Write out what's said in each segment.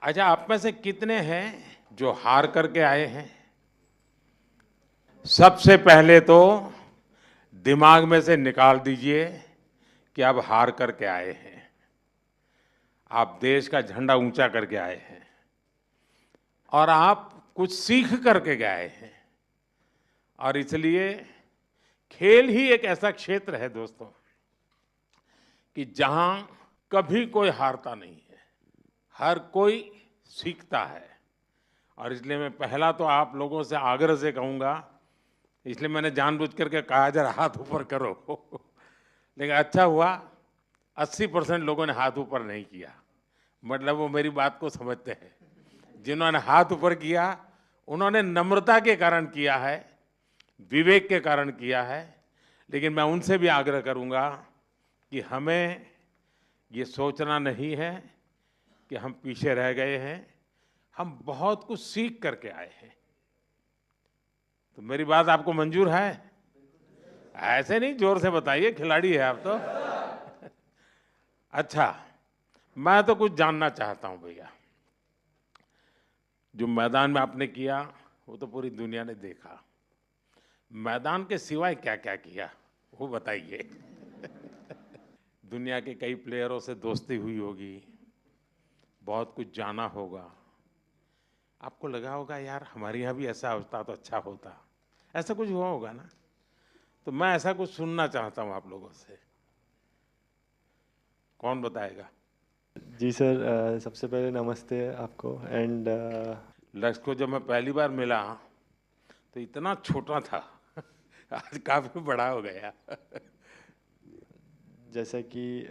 अच्छा, आप में से कितने हैं जो हार करके आए हैं? सबसे पहले तो दिमाग में से निकाल दीजिए कि आप हार करके आए हैं। आप देश का झंडा ऊंचा करके आए हैं और आप कुछ सीख करके गए हैं। और इसलिए खेल ही एक ऐसा क्षेत्र है दोस्तों कि जहां कभी कोई हारता नहीं है, हर कोई सीखता है। और इसलिए मैं पहला तो आप लोगों से आग्रह से कहूंगा, इसलिए मैंने जानबूझ करके कहा जरा हाथ ऊपर करो लेकिन अच्छा हुआ 80% लोगों ने हाथ ऊपर नहीं किया, मतलब वो मेरी बात को समझते हैं। जिन्होंने हाथ ऊपर किया उन्होंने नम्रता के कारण किया है, विवेक के कारण किया है। लेकिन मैं उनसे भी आग्रह करूंगा कि हमें ये सोचना नहीं है कि हम पीछे रह गए हैं, हम बहुत कुछ सीख करके आए हैं। तो मेरी बात आपको मंजूर है? ऐसे नहीं, जोर से बताइए, खिलाड़ी है आप तो। अच्छा, मैं तो कुछ जानना चाहता हूं भैया। जो मैदान में आपने किया वो तो पूरी दुनिया ने देखा, मैदान के सिवाय क्या क्या किया वो बताइए। दुनिया के कई प्लेयरों से दोस्ती हुई होगी, बहुत कुछ जाना होगा। आपको लगा होगा यार हमारे यहाँ भी ऐसा होता तो अच्छा होता, ऐसा कुछ हुआ होगा ना? तो मैं ऐसा कुछ सुनना चाहता हूँ आप लोगों से। कौन बताएगा? जी सर, सबसे पहले नमस्ते आपको एंड लक्ष्य को जब मैं पहली बार मिला तो इतना छोटा था आज काफी बड़ा हो गया। जैसा कि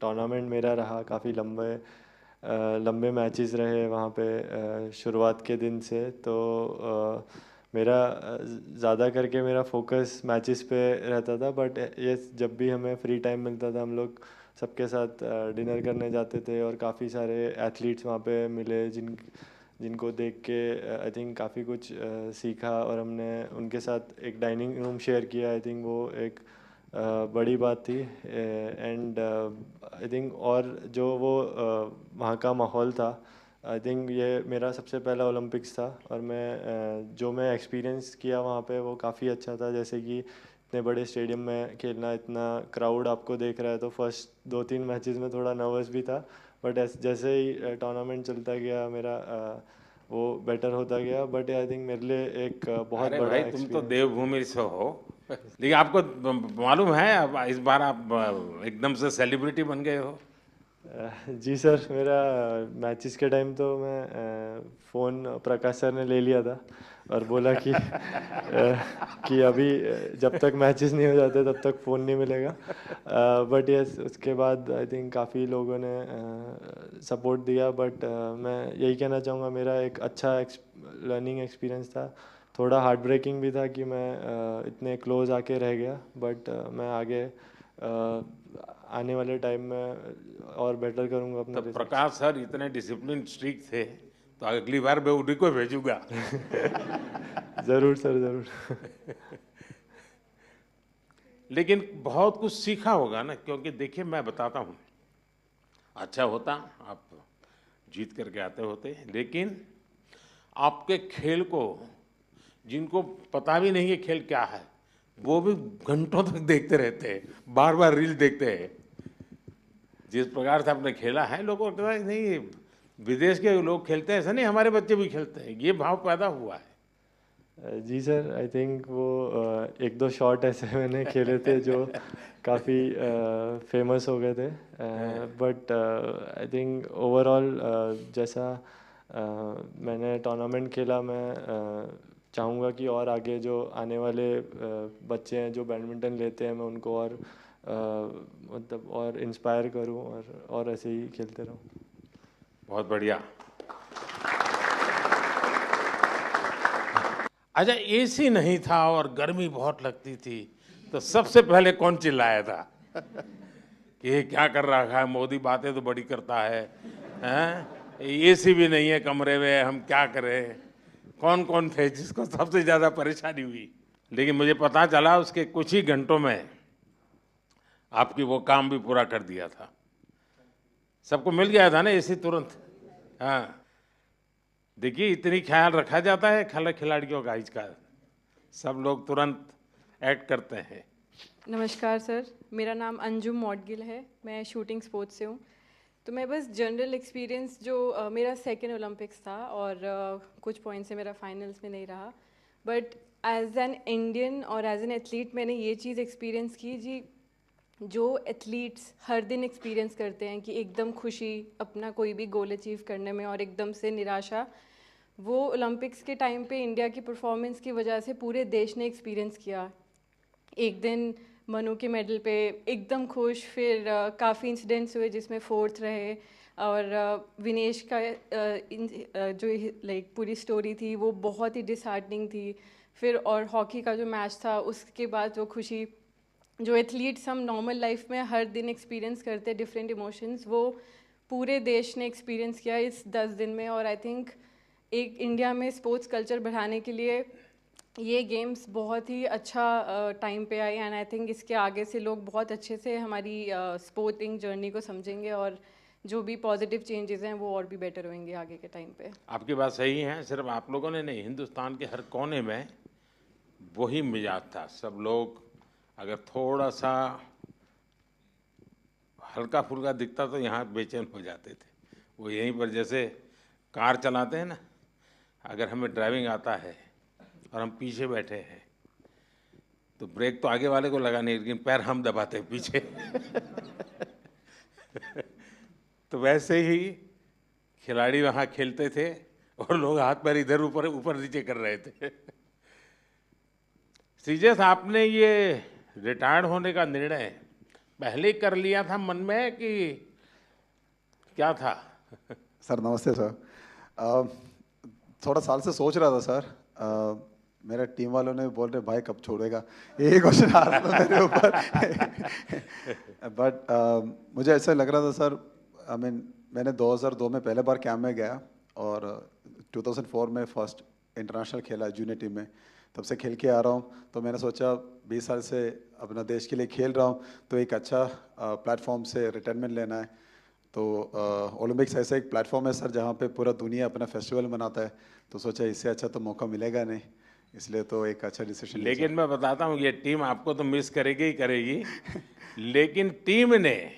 टूर्नामेंट मेरा रहा काफ़ी लंबे मैचेस रहे वहाँ पे शुरुआत के दिन से, तो मेरा ज़्यादा करके मेरा फोकस मैचेस पे रहता था। बट ये जब भी हमें फ्री टाइम मिलता था हम लोग सबके साथ डिनर करने जाते थे और काफ़ी सारे एथलीट्स वहाँ पे मिले जिनको देख के आई थिंक काफ़ी कुछ सीखा और हमने उनके साथ एक डाइनिंग रूम शेयर किया। आई थिंक वो एक बड़ी बात थी एंड आई थिंक और जो वो वहाँ का माहौल था, आई थिंक ये मेरा सबसे पहला ओलंपिक्स था और जो मैं एक्सपीरियंस किया वहाँ पे वो काफ़ी अच्छा था। जैसे कि इतने बड़े स्टेडियम में खेलना, इतना क्राउड आपको देख रहा है, तो फर्स्ट 2-3 मैचेस में थोड़ा नर्वस भी था। बट जैसे ही टूर्नामेंट चलता गया मेरा वो बेटर होता गया। बट आई थिंक मेरे लिए एक बहुत अरे बड़ा भाई, तुम तो एक्सपीरियंस। देवभूमि से हो लेकिन आपको मालूम है अब इस बार आप एकदम से सेलिब्रिटी बन गए हो। जी सर, मेरा मैचेस के टाइम तो मैं फ़ोन प्रकाश सर ने ले लिया था और बोला कि अभी जब तक मैचेस नहीं हो जाते तब तक फ़ोन नहीं मिलेगा। बट यस, उसके बाद आई थिंक काफ़ी लोगों ने सपोर्ट दिया। बट मैं यही कहना चाहूँगा, मेरा एक अच्छा लर्निंग एक्सपीरियंस था। थोड़ा हार्ट ब्रेकिंग भी था कि मैं इतने क्लोज आके रह गया। बट मैं आगे आने वाले टाइम में और बेटर करूँगा अपना तो रिजल्ट्स। प्रकाश सर इतने डिसिप्लिन स्ट्रिक्ट थे, तो अगली बार मैं उन्हीं को भेजूंगा। ज़रूर सर, ज़रूर। लेकिन बहुत कुछ सीखा होगा ना, क्योंकि देखिए मैं बताता हूँ, अच्छा होता आप जीत करके आते होते, लेकिन आपके खेल को जिनको पता भी नहीं है खेल क्या है, वो भी घंटों तक देखते रहते हैं, बार बार रील देखते हैं। जिस प्रकार से आपने खेला है, लोगों को लगता है नहीं विदेश के लोग खेलते हैं, ऐसा नहीं हमारे बच्चे भी खेलते हैं, ये भाव पैदा हुआ है। जी सर, आई थिंक वो एक दो शॉट ऐसे मैंने खेले थे जो काफ़ी फेमस हो गए थे। बट आई थिंक ओवरऑल जैसा मैंने टूर्नामेंट खेला, मैं चाहूँगा कि और आगे जो आने वाले बच्चे हैं जो बैडमिंटन लेते हैं, मैं उनको और मतलब और इंस्पायर करूँ और ऐसे ही खेलते रहूँ। बहुत बढ़िया। अच्छा, एसी नहीं था और गर्मी बहुत लगती थी, तो सबसे पहले कौन चिल्लाया था कि ये क्या कर रहा है मोदी, बातें तो बड़ी करता है, हैं? एसी भी नहीं है कमरे में, हम क्या करें? कौन कौन थे जिसको सबसे ज्यादा परेशानी हुई? लेकिन मुझे पता चला उसके कुछ ही घंटों में आपकी वो काम भी पूरा कर दिया था। सबको मिल गया था ना एसी तुरंत? हाँ, देखिए इतनी ख्याल रखा जाता है खिलाड़ियों का इसका, सब लोग तुरंत एक्ट करते हैं। नमस्कार सर, मेरा नाम अंजुम मौडगिल है, मैं शूटिंग स्पोर्ट्स से हूँ। तो मैं बस जनरल एक्सपीरियंस जो मेरा सेकेंड ओलंपिक्स था और कुछ पॉइंट से मेरा फाइनल्स में नहीं रहा, बट एज एन इंडियन और एज एन एथलीट मैंने ये चीज़ एक्सपीरियंस की जी, जो एथलीट्स हर दिन एक्सपीरियंस करते हैं कि एकदम खुशी अपना कोई भी गोल अचीव करने में और एकदम से निराशा, वो ओलंपिक्स के टाइम पे इंडिया की परफॉर्मेंस की वजह से पूरे देश ने एक्सपीरियंस किया। एक दिन मनु के मेडल पे एकदम खुश, फिर काफ़ी इंसिडेंट्स हुए जिसमें फोर्थ रहे, और विनेश का जो लाइक पूरी स्टोरी थी वो बहुत ही डिसहार्टनिंग थी। फिर और हॉकी का जो मैच था उसके बाद वो खुशी, जो एथलीट्स हम नॉर्मल लाइफ में हर दिन एक्सपीरियंस करते हैं डिफरेंट इमोशंस, वो पूरे देश ने एक्सपीरियंस किया इस 10 दिन में। और आई थिंक एक इंडिया में स्पोर्ट्स कल्चर बढ़ाने के लिए ये गेम्स बहुत ही अच्छा टाइम पे आई, एंड आई थिंक इसके आगे से लोग बहुत अच्छे से हमारी स्पोर्टिंग जर्नी को समझेंगे और जो भी पॉजिटिव चेंजेस हैं वो और भी बेटर होंगे आगे के टाइम पे। आपकी बात सही है, सिर्फ आप लोगों ने नहीं, हिंदुस्तान के हर कोने में वही मिजाज था। सब लोग अगर थोड़ा सा हल्का फुल्का दिखता तो यहाँ बेचैन हो जाते थे। वो यहीं पर जैसे कार चलाते हैं ना, अगर हमें ड्राइविंग आता है और हम पीछे बैठे हैं तो ब्रेक तो आगे वाले को लगानी है, लेकिन पैर हम दबाते हैं पीछे। तो वैसे ही खिलाड़ी वहाँ खेलते थे और लोग हाथ पैर इधर ऊपर ऊपर नीचे कर रहे थे। श्रीजेश, आपने ये रिटायर्ड होने का निर्णय पहले कर लिया था मन में कि क्या था? सर नमस्ते सर। थोड़ा साल से सोच रहा था सर। मेरे टीम वालों ने बोल रहे भाई कब छोड़ेगा, यही क्वेश्चन आ रहा था मेरे ऊपर। बट मुझे ऐसा लग रहा था सर, आई मीन मैंने 2002 में पहले बार कैंप में गया और 2004 में फर्स्ट इंटरनेशनल खेला जूनियर टीम में, तब से खेल के आ रहा हूँ। तो मैंने सोचा 20 साल से अपना देश के लिए खेल रहा हूँ तो एक अच्छा प्लेटफॉर्म से रिटायरमेंट लेना है। तो ओलंपिक्स ऐसा एक प्लेटफॉर्म है सर जहाँ पे पूरा दुनिया अपना फेस्टिवल मनाता है, तो सोचा इससे अच्छा तो मौका मिलेगा नहीं, इसलिए तो एक अच्छा डिसीजन। लेकिन मैं बताता हूँ, ये टीम आपको तो मिस करेगी ही करेगी, लेकिन टीम ने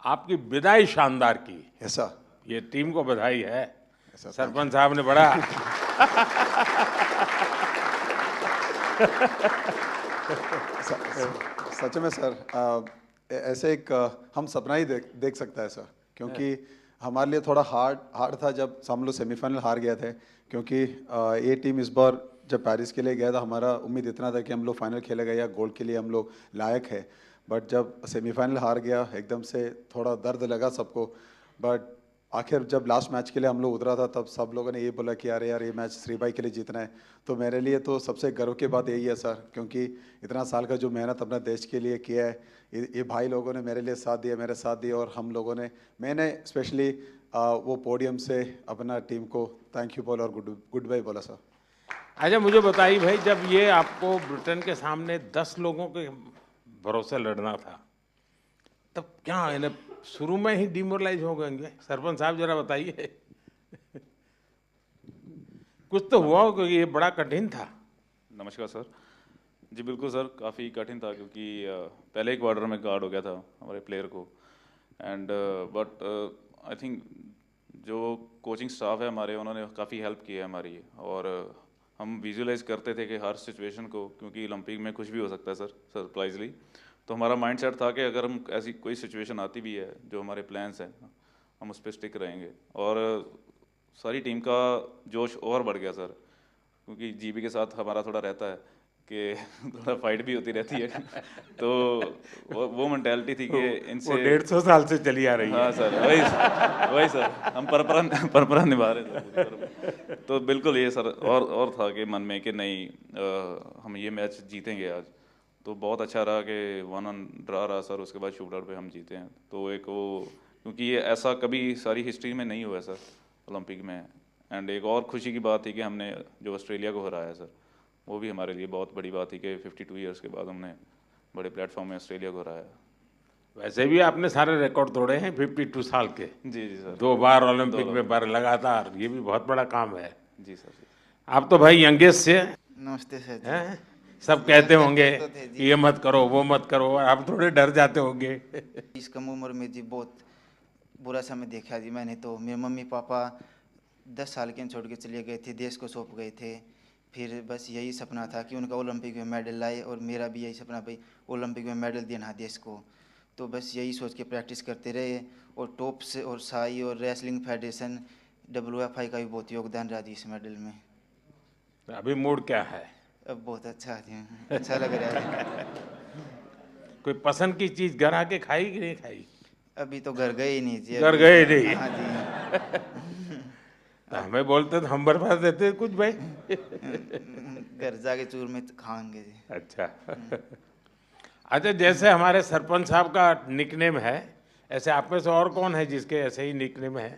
आपकी विदाई शानदार की। ऐसा ये टीम को बधाई है, ऐसा सरपंच साहब ने बड़ा सच में सर ऐसे एक हम सपना ही देख सकता है सर, क्योंकि हमारे लिए थोड़ा हार्ड था जब हम लोग सेमीफाइनल हार गए थे, क्योंकि ये टीम इस बार जब पेरिस के लिए गया था हमारा उम्मीद इतना था कि हम लोग फाइनल खेलेगा या गोल्ड के लिए हम लोग लायक है। बट जब सेमीफाइनल हार गया एकदम से थोड़ा दर्द लगा सबको। बट आखिर जब लास्ट मैच के लिए हम लोग उतरा था तब सब लोगों ने ये बोला कि यार ये मैच श्रीबाई के लिए जीतना है। तो मेरे लिए तो सबसे गर्व की बात यही है सर, क्योंकि इतना साल का जो मेहनत अपना देश के लिए किया है, ये भाई लोगों ने मेरे लिए साथ दिया, मेरे साथ दिया, और हम लोगों ने, मैंने स्पेशली वो पोडियम से अपना टीम को थैंक यू बोला और गुड बाय बोला सर। अच्छा मुझे बताइए भाई, जब ये आपको ब्रिटेन के सामने 10 लोगों के भरोसे लड़ना था, तब क्या इन्हें शुरू में ही डिमोरलाइज हो गए? सरपंच साहब जरा बताइए। कुछ तो हुआ हो, क्योंकि ये बड़ा कठिन था। नमस्कार सर। जी बिल्कुल सर, काफ़ी कठिन था क्योंकि पहले ही क्वार्टर में गार्ड हो गया था हमारे प्लेयर को, एंड बट आई थिंक जो कोचिंग स्टाफ है हमारे, उन्होंने काफ़ी हेल्प की है हमारी, और हम विजुअलाइज करते थे कि हर सिचुएशन को, क्योंकि ओलंपिक में कुछ भी हो सकता है सर सरप्राइजली। तो हमारा माइंडसेट था कि अगर हम ऐसी कोई सिचुएशन आती भी है, जो हमारे प्लान्स हैं, हम उस पर स्टिक रहेंगे। और सारी टीम का जोश और बढ़ गया सर, क्योंकि जीबी के साथ हमारा थोड़ा रहता है कि थोड़ा फाइट भी होती रहती है। तो वो मेंटालिटी थी कि इनसे 150 साल से चली आ रही है। हाँ सर, वही सर, हम परंपरा निभा रहे थे। तो बिल्कुल ये सर और था कि मन में कि नहीं हम ये मैच जीतेंगे आज। तो बहुत अच्छा रहा कि 1-1 ड्रा रहा सर, उसके बाद शूट आउट पे हम जीते हैं। तो एक वो, क्योंकि ये ऐसा कभी सारी हिस्ट्री में नहीं हुआ सर ओलंपिक में। एंड एक और खुशी की बात थी कि हमने जो ऑस्ट्रेलिया को हराया सर, वो भी हमारे लिए बहुत बड़ी बात थी कि 52 ईयर्स के बाद हमने बड़े प्लेटफॉर्म में ऑस्ट्रेलिया को हराया। वैसे भी आपने सारे रिकॉर्ड तोड़े हैं 52 साल के। जी जी सर। 2 बार ओलंपिक में बार लगातार, ये भी बहुत बड़ा काम है। जी सर जी। आप तो भाई यंगेस्ट से नमस्ते सर जी। हैं, सब कहते होंगे तो थे कि जी। ये मत करो वो मत करो, और आप थोड़े डर जाते होंगे। इस कम उम्र में जी बहुत बुरा समय देखा जी मैंने। तो मेरे मम्मी पापा 10 साल के छोड़ के चले गए थे, देश को सौंप गए थे। फिर बस यही सपना था कि उनका ओलंपिक में मेडल लाए, और मेरा भी यही सपना भाई ओलंपिक में मेडल देना देश को। तो बस यही सोच के प्रैक्टिस करते रहे, और टॉप्स और साई और रेसलिंग फेडरेशन WFI का भी बहुत योगदान रहा जी इस मेडल में। अभी मूड क्या है? अब बहुत अच्छा जी, अच्छा लग रहा है। कोई पसंद की चीज घर आके खाई कि नहीं खाई? अभी तो घर गए ही नहीं जी। घर अभी- गए नहीं? हाँ जी। तो हमें बोलते तो हम बर्बाद देते कुछ भाई। घर जाके चूर में खाएंगे जी। अच्छा। अच्छा, जैसे हमारे सरपंच साहब का निकनेम है, ऐसे आप में से और कौन है जिसके ऐसे ही निकनेम है?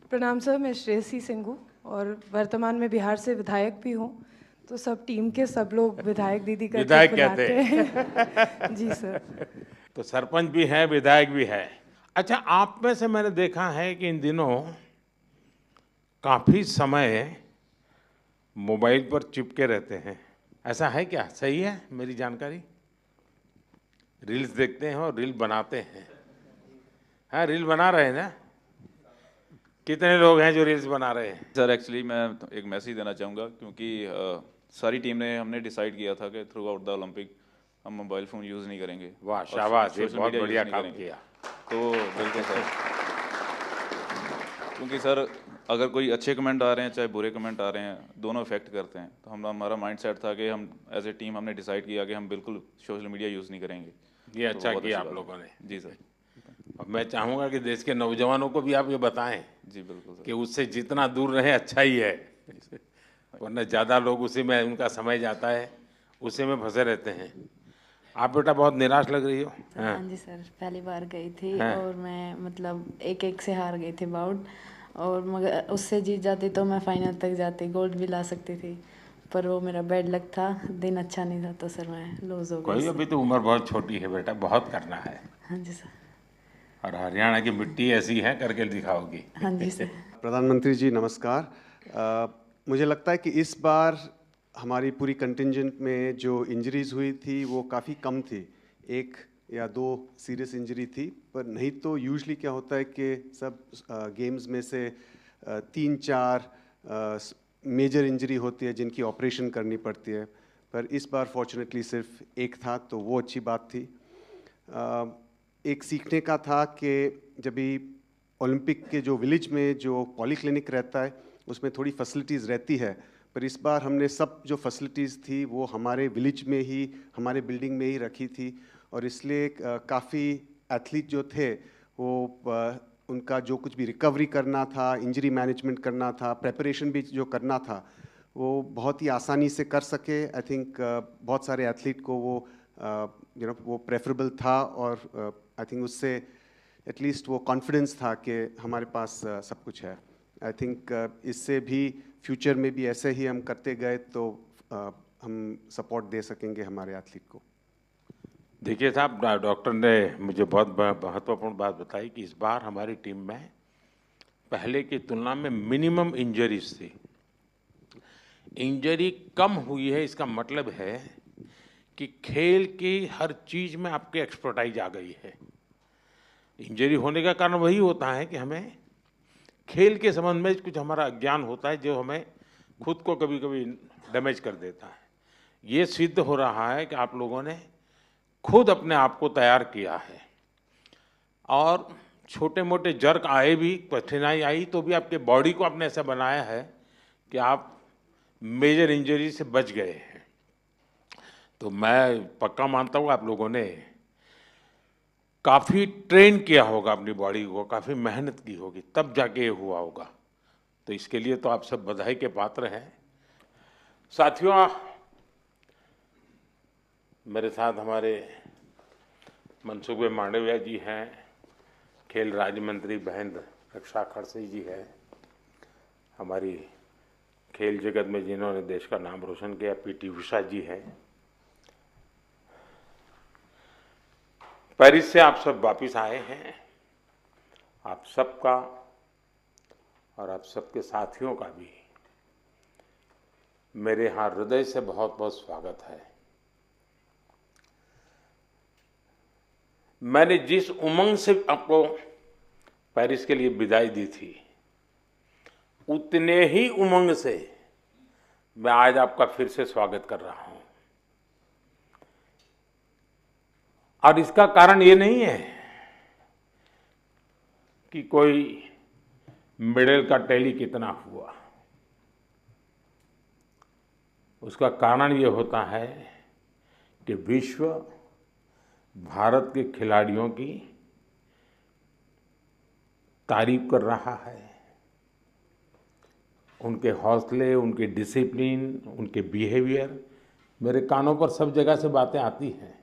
प्रणाम सर, मैं श्रेयसी सिंह हूँ और वर्तमान में बिहार से विधायक भी हूँ। तो सब टीम के सब लोग विधायक दीदी करके विधायक बुलाते कहते हैं। जी सर। तो सरपंच भी है, विधायक भी है। अच्छा, आप में से मैंने देखा है कि इन दिनों काफी समय मोबाइल पर चिपके रहते हैं, ऐसा है क्या? सही है मेरी जानकारी? रील्स देखते हैं और रील बनाते हैं। हाँ, रील बना रहे हैं ना? कितने लोग हैं जो रील्स बना रहे हैं? सर एक्चुअली मैं एक मैसेज देना चाहूँगा, क्योंकि सारी टीम ने हमने डिसाइड किया था कि थ्रू आउट द ओलंपिक हम मोबाइल फ़ोन यूज़ नहीं करेंगे। वाह, और शाबाश, ये सोशल बहुत मीडिया बढ़िया यूज़ नहीं काम करेंगे। किया। तो बिल्कुल सर, क्योंकि सर अगर कोई अच्छे कमेंट आ रहे हैं चाहे बुरे कमेंट आ रहे हैं, दोनों इफेक्ट करते हैं। तो हमारा माइंडसेट था कि हम एज ए टीम हमने डिसाइड किया कि हम बिल्कुल सोशल मीडिया यूज़ नहीं करेंगे। ये तो अच्छा बहुत किया अच्छी आप बात लोगों है। ने। जी सर। और मैं चाहूंगा कि देश के नौजवानों को भी आप ये बताएं जी बिल्कुल कि सर। उससे जितना दूर रहे अच्छा ही है, वरना ज़्यादा लोग उसी में उनका समय जाता है, उसी में फंसे रहते हैं। आप बेटा बहुत निराश लग रही हो। हाँ जी सर, पहली बार गई थी हाँ। और मैं मतलब एक से हार गई थी बाउट, और मगर उससे जीत जाती तो मैं फाइनल तक जाती, गोल्ड भी ला सकती थी। पर वो मेरा बैड लक था, दिन अच्छा नहीं था, तो सर मैं लूज़ हो गई कोई, इससे। अभी तो उम्र बहुत छोटी है बेटा, बहुत करना है। हाँ जी सर। और हरियाणा की मिट्टी ऐसी है, करके दिखाओगी। हाँ जी सर। प्रधानमंत्री जी नमस्कार। मुझे लगता है कि इस बार हमारी पूरी कंटिंजेंट में जो इंजरीज हुई थी वो काफ़ी कम थी, 1 या 2 सीरियस इंजरी थी। पर नहीं तो यूजुअली क्या होता है कि सब गेम्स में से 3-4 मेजर इंजरी होती है जिनकी ऑपरेशन करनी पड़ती है। पर इस बार फॉर्चुनेटली सिर्फ 1 था, तो वो अच्छी बात थी। एक सीखने का था कि जब भी ओलंपिक के जो विलेज में जो पॉलीक्लिनिक रहता है उसमें थोड़ी फैसिलिटीज़ रहती है, पर इस बार हमने सब जो फैसिलिटीज़ थी वो हमारे विलेज में ही, हमारे बिल्डिंग में ही रखी थी। और इसलिए काफ़ी एथलीट जो थे वो उनका जो कुछ भी रिकवरी करना था, इंजरी मैनेजमेंट करना था, प्रेपरेशन भी जो करना था, वो बहुत ही आसानी से कर सके। आई थिंक बहुत सारे एथलीट को वो वो प्रेफरेबल था, और आई थिंक उससे एटलीस्ट वो कॉन्फिडेंस था कि हमारे पास सब कुछ है। आई थिंक इससे भी फ्यूचर में भी ऐसे ही हम करते गए तो हम सपोर्ट दे सकेंगे हमारे एथलीट को। देखिए साहब, डॉक्टर ने मुझे बहुत महत्वपूर्ण बात बताई कि इस बार हमारी टीम में पहले की तुलना में मिनिमम इंजरीज थी। इंजरी कम हुई है, इसका मतलब है कि खेल की हर चीज में आपकी एक्सपर्टाइज आ गई है। इंजरी होने का कारण वही होता है कि हमें खेल के संबंध में कुछ हमारा अज्ञान होता है जो हमें खुद को कभी कभी डैमेज कर देता है। ये सिद्ध हो रहा है कि आप लोगों ने खुद अपने आप को तैयार किया है, और छोटे मोटे जर्क आए भी, कठिनाई आई तो भी आपके बॉडी को आपने ऐसा बनाया है कि आप मेजर इंजरी से बच गए हैं। तो मैं पक्का मानता हूँ आप लोगों ने काफ़ी ट्रेन किया होगा अपनी बॉडी को, काफ़ी मेहनत की होगी, तब जाके ये हुआ होगा। तो इसके लिए तो आप सब बधाई के पात्र हैं। साथियों, मेरे साथ हमारे मनसुख भाई मांडविया जी हैं, खेल राज्य मंत्री बहन रक्षा खड़से जी है, हमारी खेल जगत में जिन्होंने देश का नाम रोशन किया PT उषा जी हैं। पेरिस से आप सब वापिस आए हैं। आप सबका और आप सबके साथियों का भी मेरे यहाँ हृदय से बहुत बहुत स्वागत है। मैंने जिस उमंग से आपको पेरिस के लिए विदाई दी थी, उतने ही उमंग से मैं आज आपका फिर से स्वागत कर रहा हूं। और इसका कारण ये नहीं है कि कोई मेडल का टैली कितना हुआ। उसका कारण ये होता है कि विश्व भारत के खिलाड़ियों की तारीफ कर रहा है। उनके हौसले, उनके डिसिप्लिन, उनके बिहेवियर, मेरे कानों पर सब जगह से बातें आती हैं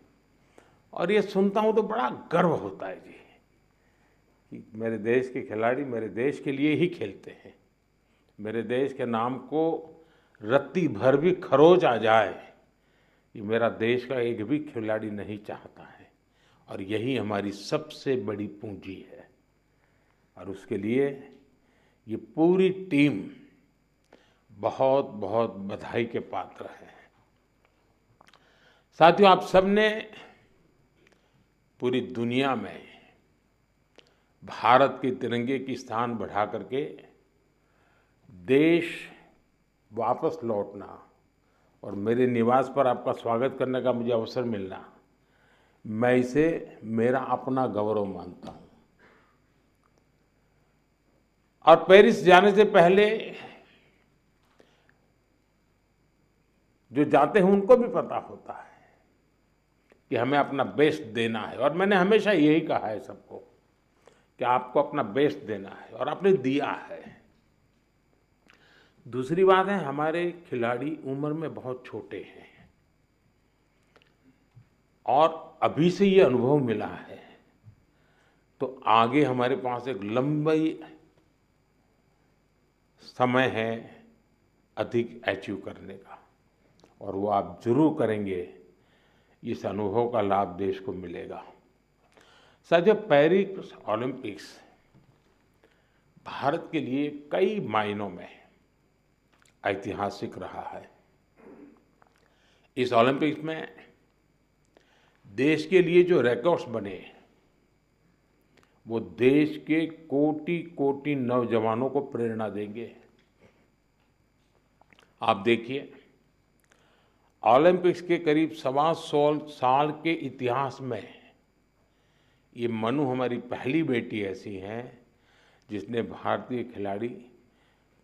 और ये सुनता हूँ तो बड़ा गर्व होता है जी कि मेरे देश के खिलाड़ी मेरे देश के लिए ही खेलते हैं। मेरे देश के नाम को रत्ती भर भी खरोच आ जाए, ये मेरा देश का एक भी खिलाड़ी नहीं चाहता है और यही हमारी सबसे बड़ी पूंजी है। और उसके लिए ये पूरी टीम बहुत बहुत बधाई के पात्र है। साथियों, आप सबने पूरी दुनिया में भारत के तिरंगे की स्थान बढ़ा करके देश वापस लौटना और मेरे निवास पर आपका स्वागत करने का मुझे अवसर मिलना, मैं इसे मेरा अपना गौरव मानता हूं। और पेरिस जाने से पहले जो जाते हैं उनको भी पता होता है कि हमें अपना बेस्ट देना है और मैंने हमेशा यही कहा है सबको कि आपको अपना बेस्ट देना है और आपने दिया है। दूसरी बात है, हमारे खिलाड़ी उम्र में बहुत छोटे हैं और अभी से ये अनुभव मिला है तो आगे हमारे पास एक लंबी समय है अधिक अचीव करने का और वो आप जरूर करेंगे। इस अनुभव का लाभ देश को मिलेगा। साथियों, पेरिस ओलंपिक्स भारत के लिए कई मायनों में ऐतिहासिक रहा है। इस ओलंपिक्स में देश के लिए जो रिकॉर्ड्स बने वो देश के कोटि कोटि नौजवानों को प्रेरणा देंगे। आप देखिए, ओलंपिक्स के करीब 125 साल के इतिहास में ये मनु हमारी पहली बेटी ऐसी है जिसने भारतीय खिलाड़ी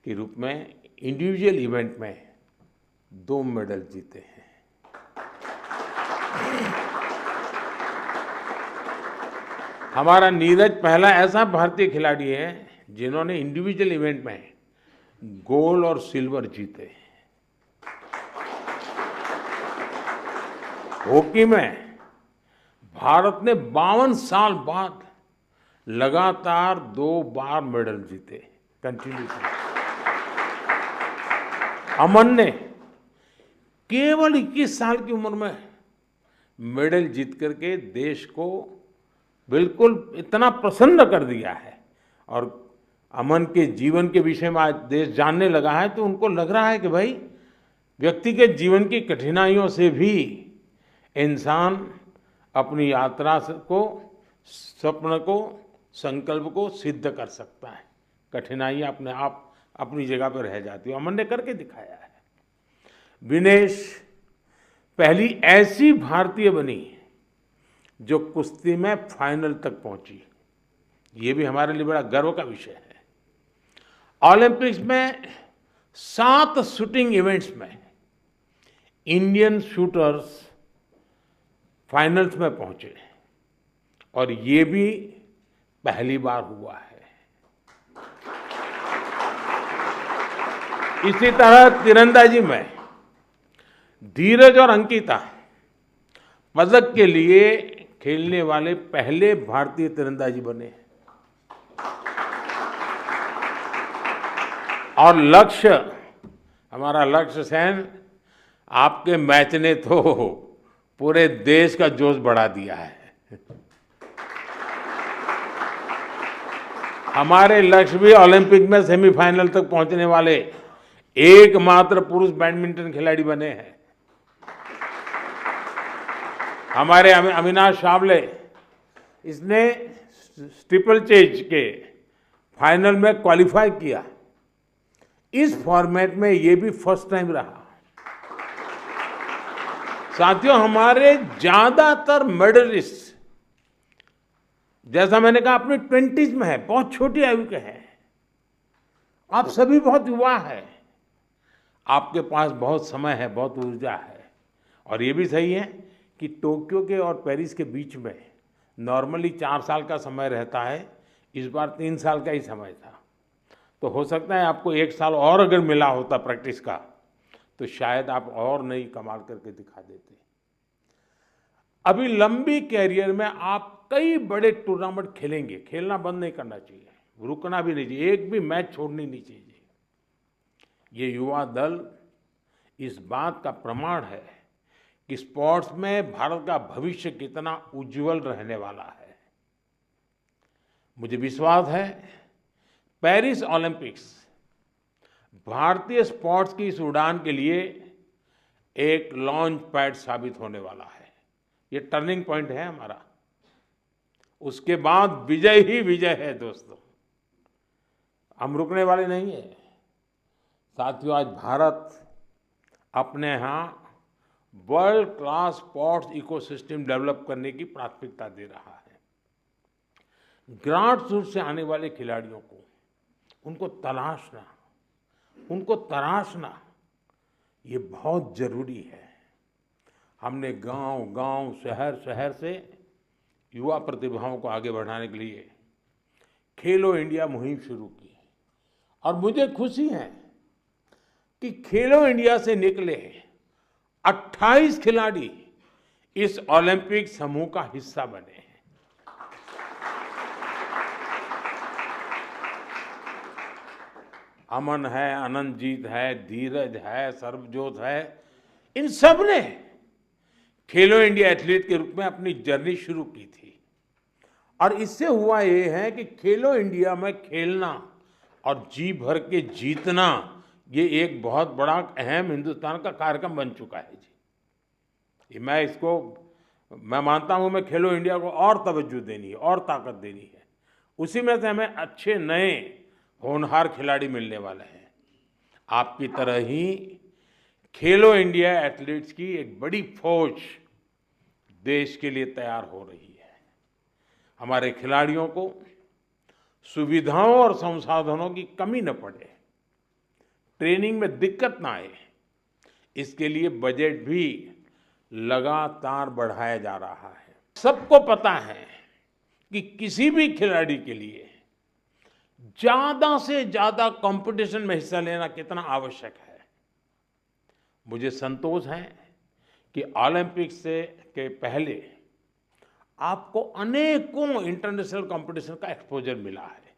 के रूप में इंडिविजुअल इवेंट में 2 मेडल जीते हैं। हमारा नीरज पहला ऐसा भारतीय खिलाड़ी है जिन्होंने इंडिविजुअल इवेंट में गोल्ड और सिल्वर जीते। हॉकी में भारत ने 52 साल बाद लगातार 2 बार मेडल जीते कंटिन्यूसली। अमन ने केवल 21 साल की उम्र में मेडल जीत करके देश को बिल्कुल इतना प्रसन्न कर दिया है और अमन के जीवन के विषय में आज देश जानने लगा है तो उनको लग रहा है कि भाई व्यक्ति के जीवन की कठिनाइयों से भी इंसान अपनी यात्रा को, स्वप्न को, संकल्प को सिद्ध कर सकता है। कठिनाइयां अपने आप अपनी जगह पर रह जाती है। अमन ने करके दिखाया है। विनेश पहली ऐसी भारतीय बनी जो कुश्ती में फाइनल तक पहुंची। ये भी हमारे लिए बड़ा गर्व का विषय है। ओलंपिक्स में 7 शूटिंग इवेंट्स में इंडियन शूटर्स फाइनल्स में पहुंचे और ये भी पहली बार हुआ है। इसी तरह तीरंदाजी में धीरज और अंकिता पदक के लिए खेलने वाले पहले भारतीय तीरंदाजी बने और लक्ष्य, हमारा लक्ष्य सेन, आपके मैच ने तो पूरे देश का जोश बढ़ा दिया है। हमारे लक्ष्य भी ओलंपिक में सेमीफाइनल तक पहुंचने वाले एकमात्र पुरुष बैडमिंटन खिलाड़ी बने हैं। हमारे अविनाश सावले, इसने ट्रिपल चेज के फाइनल में क्वालिफाई किया। इस फॉर्मेट में ये भी फर्स्ट टाइम रहा। साथियों, हमारे ज्यादातर मेडलिस्ट, जैसा मैंने कहा, अपने 20s में है, बहुत छोटी आयु के हैं। आप सभी बहुत युवा हैं, आपके पास बहुत समय है, बहुत ऊर्जा है। और ये भी सही है कि टोक्यो के और पेरिस के बीच में नॉर्मली 4 साल का समय रहता है, इस बार 3 साल का ही समय था। तो हो सकता है आपको 1 साल और अगर मिला होता प्रैक्टिस का, तो शायद आप और नई कमाल करके दिखा देते। अभी लंबी कैरियर में आप कई बड़े टूर्नामेंट खेलेंगे, खेलना बंद नहीं करना चाहिए, रुकना भी नहीं चाहिए, एक भी मैच छोड़नी नहीं चाहिए। ये युवा दल इस बात का प्रमाण है कि स्पोर्ट्स में भारत का भविष्य कितना उज्जवल रहने वाला है। मुझे विश्वास है पेरिस ओलंपिक्स भारतीय स्पोर्ट्स की इस उड़ान के लिए एक लॉन्च पैड साबित होने वाला है। ये टर्निंग पॉइंट है हमारा। उसके बाद विजय ही विजय है दोस्तों, हम रुकने वाले नहीं है। साथियों, आज भारत अपने यहाँ world class sports ecosystem develop करने की प्राथमिकता दे रहा है। ग्रासरूट से आने वाले खिलाड़ियों को उनको तराशना ये बहुत जरूरी है। हमने गांव-गांव, शहर-शहर से युवा प्रतिभाओं को आगे बढ़ाने के लिए खेलो इंडिया मुहिम शुरू की। और मुझे खुशी है कि खेलो इंडिया से निकले 28 खिलाड़ी इस ओलंपिक समूह का हिस्सा बने हैं। अमन है, अनंतजीत है, धीरज है, सर्वजोत है, इन सब ने खेलो इंडिया एथलीट के रूप में अपनी जर्नी शुरू की थी। और इससे हुआ ये है कि खेलो इंडिया में खेलना और जी भर के जीतना, ये एक बहुत बड़ा अहम हिंदुस्तान का कार्यक्रम बन चुका है जी। मैं मानता हूं, मैं खेलो इंडिया को और तवज्जो देनी है और ताकत देनी है। उसी में से हमें अच्छे नए होनहार खिलाड़ी मिलने वाले हैं। आपकी तरह ही खेलो इंडिया एथलीट्स की एक बड़ी फौज देश के लिए तैयार हो रही है। हमारे खिलाड़ियों को सुविधाओं और संसाधनों की कमी न पड़े, ट्रेनिंग में दिक्कत ना आए, इसके लिए बजट भी लगातार बढ़ाया जा रहा है। सबको पता है कि किसी भी खिलाड़ी के लिए ज्यादा से ज्यादा कंपटीशन में हिस्सा लेना कितना आवश्यक है। मुझे संतोष है कि ओलंपिक्स के पहले आपको अनेकों इंटरनेशनल कंपटीशन का एक्सपोजर मिला है।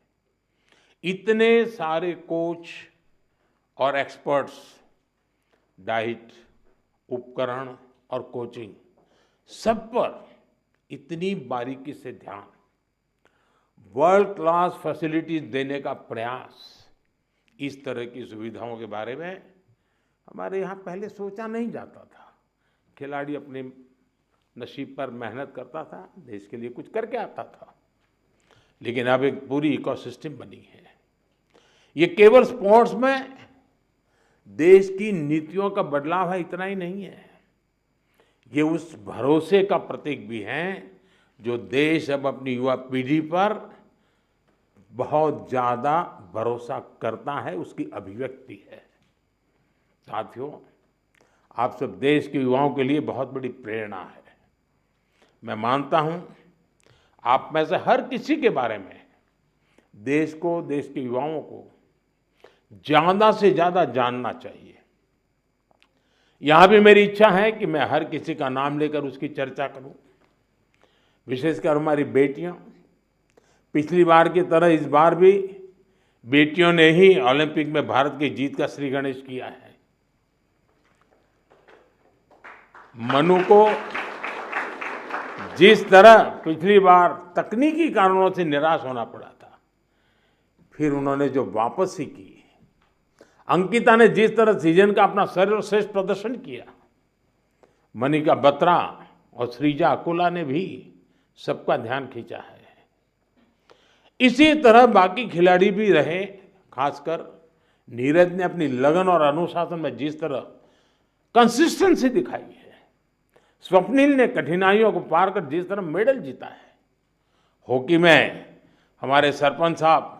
इतने सारे कोच और एक्सपर्ट्स, डाइट, उपकरण और कोचिंग, सब पर इतनी बारीकी से ध्यान, वर्ल्ड क्लास फैसिलिटीज देने का प्रयास, इस तरह की सुविधाओं के बारे में हमारे यहाँ पहले सोचा नहीं जाता था। खिलाड़ी अपने नसीब पर मेहनत करता था, देश के लिए कुछ करके आता था। लेकिन अब एक पूरी इकोसिस्टम बनी है। ये केवल स्पोर्ट्स में देश की नीतियों का बदलाव है, इतना ही नहीं है। ये उस भरोसे का प्रतीक भी है जो देश अब अपनी युवा पीढ़ी पर बहुत ज्यादा भरोसा करता है, उसकी अभिव्यक्ति है। साथियों, आप सब देश के युवाओं के लिए बहुत बड़ी प्रेरणा है। मैं मानता हूं आप में से हर किसी के बारे में देश को, देश के युवाओं को ज्यादा से ज्यादा जानना चाहिए। यहां भी मेरी इच्छा है कि मैं हर किसी का नाम लेकर उसकी चर्चा करूं। विशेषकर हमारी बेटियां, पिछली बार की तरह इस बार भी बेटियों ने ही ओलंपिक में भारत की जीत का श्री गणेश किया है। मनु को जिस तरह पिछली बार तकनीकी कारणों से निराश होना पड़ा था, फिर उन्होंने जो वापसी की, अंकिता ने जिस तरह सीजन का अपना सर्वश्रेष्ठ प्रदर्शन किया, मनिका बत्रा और श्रीजा अकोला ने भी सबका ध्यान खींचा है। इसी तरह बाकी खिलाड़ी भी रहे, खासकर नीरज ने अपनी लगन और अनुशासन में जिस तरह कंसिस्टेंसी दिखाई है, स्वप्निल ने कठिनाइयों को पार कर जिस तरह मेडल जीता है, हॉकी में हमारे सरपंच साहब,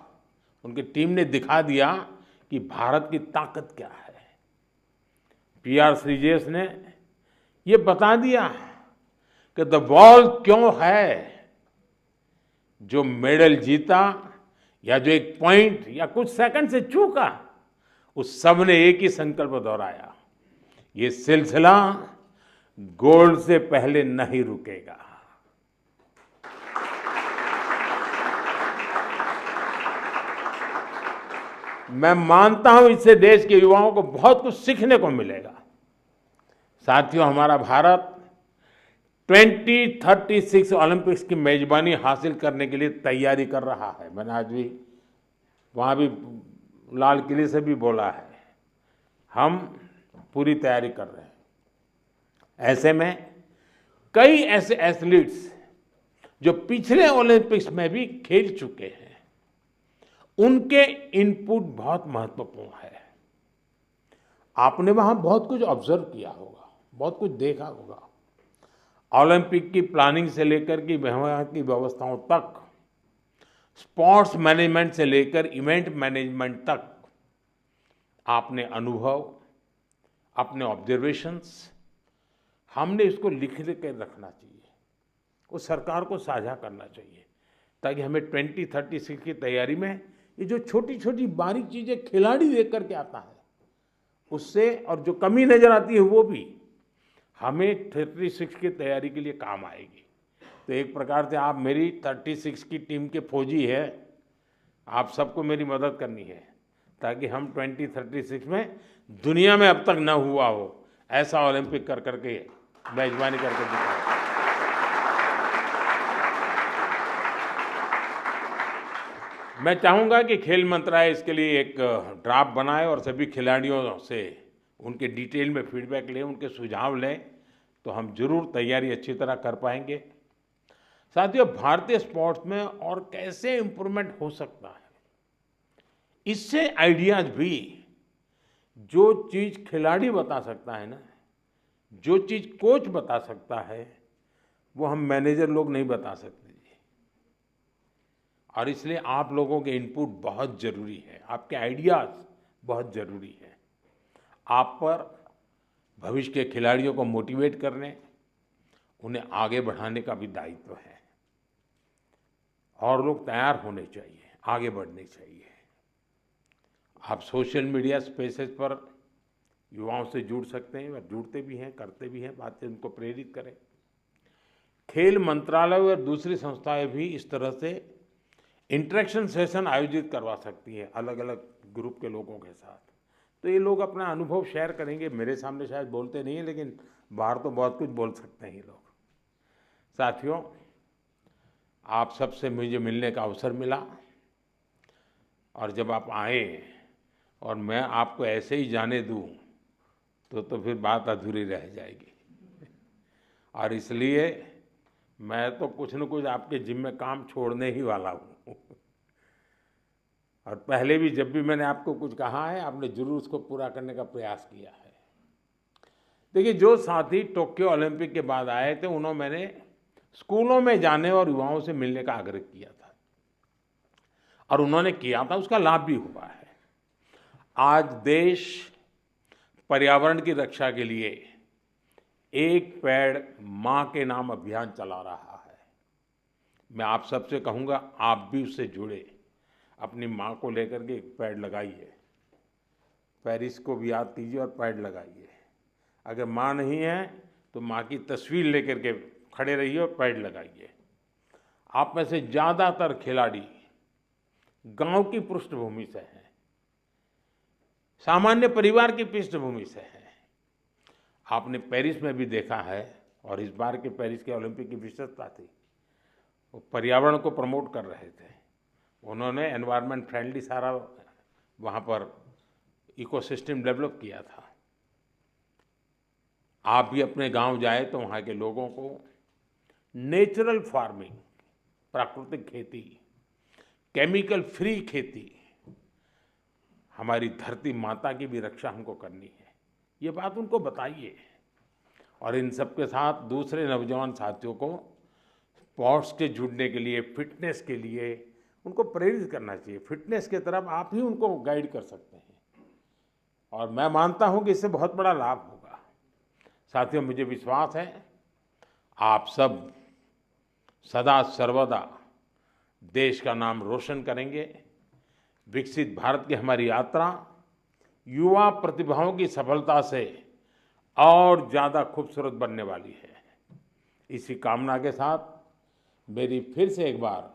उनकी टीम ने दिखा दिया कि भारत की ताकत क्या है। पीआर श्रीजेश ने ये बता दिया कि द बॉल क्यों है। जो मेडल जीता या जो एक पॉइंट या कुछ सेकंड से चूका, उस सब ने एक ही संकल्प दोहराया, ये सिलसिला गोल्ड से पहले नहीं रुकेगा। मैं मानता हूं इससे देश के युवाओं को बहुत कुछ सीखने को मिलेगा। साथियों, हमारा भारत 2036 ओलंपिक्स की मेजबानी हासिल करने के लिए तैयारी कर रहा है। मैंने आज भी वहाँ भी लाल किले से भी बोला है, हम पूरी तैयारी कर रहे हैं। ऐसे में कई ऐसे एथलीट्स जो पिछले ओलंपिक्स में भी खेल चुके हैं, उनके इनपुट बहुत महत्वपूर्ण है। आपने वहाँ बहुत कुछ ऑब्जर्व किया होगा, बहुत कुछ देखा होगा। ओलंपिक की प्लानिंग से लेकर के वहाँ की व्यवस्थाओं तक, स्पोर्ट्स मैनेजमेंट से लेकर इवेंट मैनेजमेंट तक, आपने अनुभव, अपने ऑब्जर्वेशंस, हमने इसको लिख के रखना चाहिए, वो सरकार को साझा करना चाहिए, ताकि हमें 2036 की तैयारी में ये जो छोटी छोटी बारीक चीज़ें खिलाड़ी देख करके आता है, उससे और जो कमी नज़र आती है वो भी हमें 36 की तैयारी के लिए काम आएगी। तो एक प्रकार से आप मेरी 36 की टीम के फौजी है, आप सबको मेरी मदद करनी है, ताकि हम 2036 में दुनिया में अब तक न हुआ हो ऐसा ओलंपिक कर करके मेजबानी करके दिखाएं। मैं चाहूँगा कि खेल मंत्रालय इसके लिए एक ड्राफ्ट बनाए और सभी खिलाड़ियों से उनके डिटेल में फीडबैक लें, उनके सुझाव लें, तो हम जरूर तैयारी अच्छी तरह कर पाएंगे। साथियों, भारतीय स्पोर्ट्स में और कैसे इम्प्रूवमेंट हो सकता है, इससे आइडियाज भी, जो चीज़ खिलाड़ी बता सकता है ना, जो चीज़ कोच बता सकता है, वो हम मैनेजर लोग नहीं बता सकते। और इसलिए आप लोगों के इनपुट बहुत ज़रूरी है, आपके आइडियाज़ बहुत ज़रूरी है। आप पर भविष्य के खिलाड़ियों को मोटिवेट करने, उन्हें आगे बढ़ाने का भी दायित्व है। और लोग तैयार होने चाहिए, आगे बढ़ने चाहिए। आप सोशल मीडिया स्पेसेस पर युवाओं से जुड़ सकते हैं, और जुड़ते भी हैं, करते भी हैं, बातें उनको प्रेरित करें। खेल मंत्रालय और दूसरी संस्थाएं भी इस तरह से इंटरेक्शन सेशन आयोजित करवा सकती है अलग अलग ग्रुप के लोगों के साथ। तो ये लोग अपना अनुभव शेयर करेंगे। मेरे सामने शायद बोलते नहीं हैं, लेकिन बाहर तो बहुत कुछ बोल सकते हैं ये लोग। साथियों, आप सबसे मुझे मिलने का अवसर मिला, और जब आप आए और मैं आपको ऐसे ही जाने दूं तो फिर बात अधूरी रह जाएगी। और इसलिए मैं तो कुछ न कुछ आपके जिम्मे काम छोड़ने ही वाला हूँ। और पहले भी जब भी मैंने आपको कुछ कहा है, आपने जरूर उसको पूरा करने का प्रयास किया है। देखिए, जो साथी टोक्यो ओलंपिक के बाद आए थे, उन्होंने मैंने स्कूलों में जाने और युवाओं से मिलने का आग्रह किया था, और उन्होंने किया था, उसका लाभ भी हुआ है। आज देश पर्यावरण की रक्षा के लिए एक पेड़ माँ के नाम अभियान चला रहा है। मैं आप सबसे कहूँगा, आप भी उससे जुड़े, अपनी माँ को लेकर के एक पेड़ लगाइए, पेरिस को भी याद कीजिए और पेड़ लगाइए। अगर माँ नहीं है तो माँ की तस्वीर लेकर के खड़े रहिए और पेड़ लगाइए। आप में से ज़्यादातर खिलाड़ी गांव की पृष्ठभूमि से हैं, सामान्य परिवार की पृष्ठभूमि से हैं। आपने पेरिस में भी देखा है, और इस बार के पेरिस के ओलंपिक की विशेषता थी, वो पर्यावरण को प्रमोट कर रहे थे। उन्होंने एनवायरनमेंट फ्रेंडली सारा वहाँ पर इकोसिस्टम डेवलप किया था। आप भी अपने गांव जाए तो वहाँ के लोगों को नेचुरल फार्मिंग, प्राकृतिक खेती, केमिकल फ्री खेती, हमारी धरती माता की भी रक्षा हमको करनी है, ये बात उनको बताइए। और इन सब के साथ दूसरे नौजवान साथियों को स्पोर्ट्स के जुड़ने के लिए, फिटनेस के लिए उनको प्रेरित करना चाहिए। फिटनेस की तरफ आप ही उनको गाइड कर सकते हैं और मैं मानता हूं कि इससे बहुत बड़ा लाभ होगा। साथियों, मुझे विश्वास है आप सब सदा सर्वदा देश का नाम रोशन करेंगे। विकसित भारत की हमारी यात्रा युवा प्रतिभाओं की सफलता से और ज़्यादा खूबसूरत बनने वाली है। इसी कामना के साथ मेरी फिर से एक बार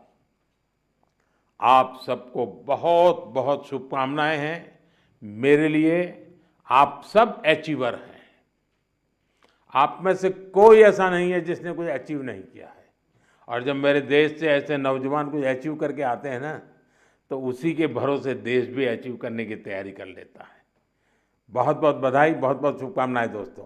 आप सबको बहुत बहुत शुभकामनाएं हैं। मेरे लिए आप सब अचीवर हैं। आप में से कोई ऐसा नहीं है जिसने कुछ अचीव नहीं किया है। और जब मेरे देश से ऐसे नौजवान कुछ अचीव करके आते हैं ना, तो उसी के भरोसे देश भी अचीव करने की तैयारी कर लेता है। बहुत बहुत बधाई, बहुत बहुत शुभकामनाएं दोस्तों।